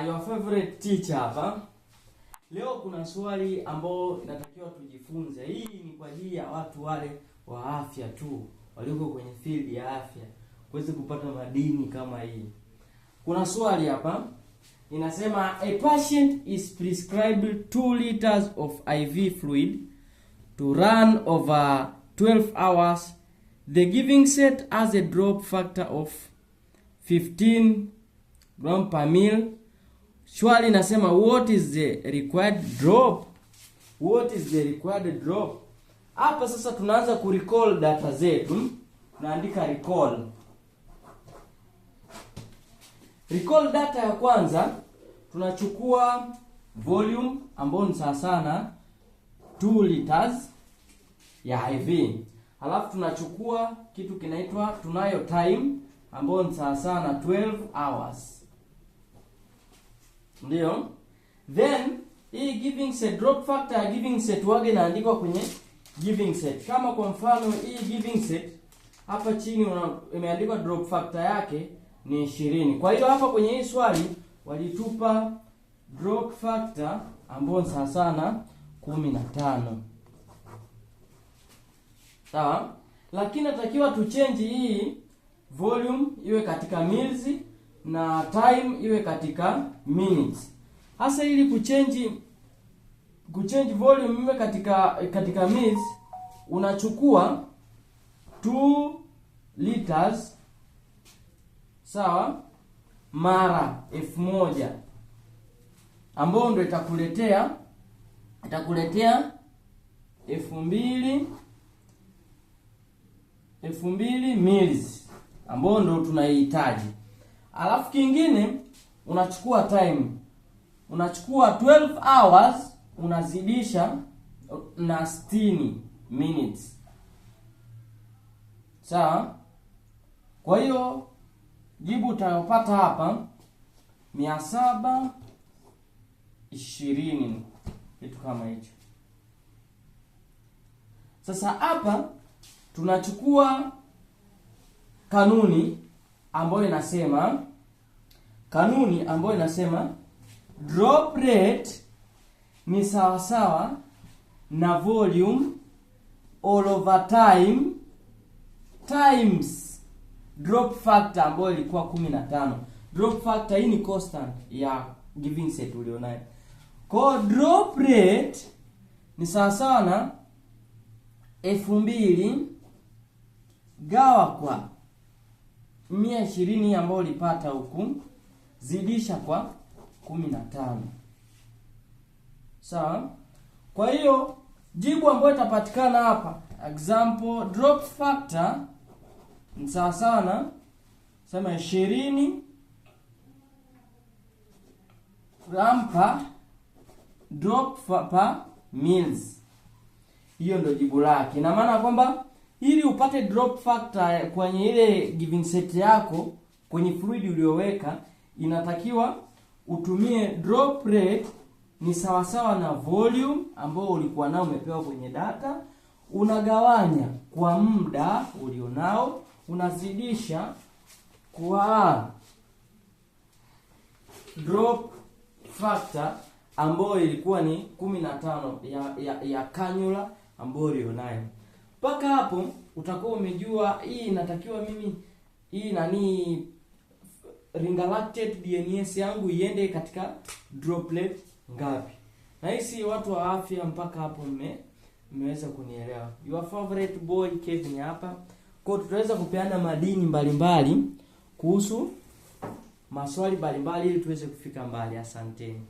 Your favorite teacher hapa. Leo kuna swali ambao inatakiwa tujifunze. Hii ni kwa ajili ya watu wale wa afya tu, walioko kwenye field ya afya, kuweza kupata madini kama hii. Kuna swali hapa inasema a patient is prescribed 2 liters of IV fluid to run over 12 hours. The giving set has a drop factor of 15 gram per ml. Swali inasema what is the required drop? What is the required drop? Hapa sasa tunaanza kurecall data zetu. Tunaandika recall. Recall data ya kwanza tunachukua volume ambayo ni sawa sana 2 liters ya IV. Alafu tunachukua kitu kinaitwa tunayo time ambayo ni sawa sana 12 hours. Ndio. Then hii giving set drop factor ya giving set wage inaandikwa kwenye giving set. Kama kwa mfano hii giving set hapa chini imeandikwa drop factor yake ni 20. Kwa hiyo hapa kwenye hii swali walitupa drop factor ambayo ni sawa sana 15. Sawa? Lakini natakiwa tu change hii volume iwe katika mils na time iwe katika minutes. Hasa ili kuchange volume iwe katika mils, unachukua 2 liters sawa mara 1000 ambao ndio itakuletea 2000 mils ambao ndio tunaihitaji. Alafu kingine unachukua time. Unachukua 12 hours unazidisha na 60 minutes. Sawa? Kwa hiyo jibu utayopata hapa 720 kitu kama hicho. Sasa hapa tunachukua kanuni ambayo inasema drop rate ni sawa na volume all over time times drop factor ambayo ilikuwa 15. Drop factor hii ni constant ya giving set ulionayo. Kwa drop rate ni sawa na 2000 gawa kwa 120 ambayo ulipata huku zidisha kwa 15. Sawa? Kwa hiyo jibu ambayo itapatikana hapa, example drop factor ni sawa na sema 20 gram per drop per mils. Hiyo ndio jibu lake. Ina maana kwamba ili upate drop factor kwenye ile giving set yako kwenye fluid uliyoweka, inatakiwa utumie drop rate ni sawa na volume ambao ulikuwa nao umepewa kwenye data, unagawanya kwa muda ulionao, unazidisha kwa drop factor ambayo ilikuwa ni 15 ya cannula ambayo ulionayo. Paka hapo utakuwa umejua hii inatakiwa mimi hii ring lactate DNS yangu iende katika droplet ngapi. Na hisi watu wa afya mpaka hapo mmeweza kunielewa. Your favorite boy Kevin hapa. Kwa tutaweza kupeana madini mbalimbali kuhusu maswali mbalimbali ili tuweze kufika mbali. Asanteni.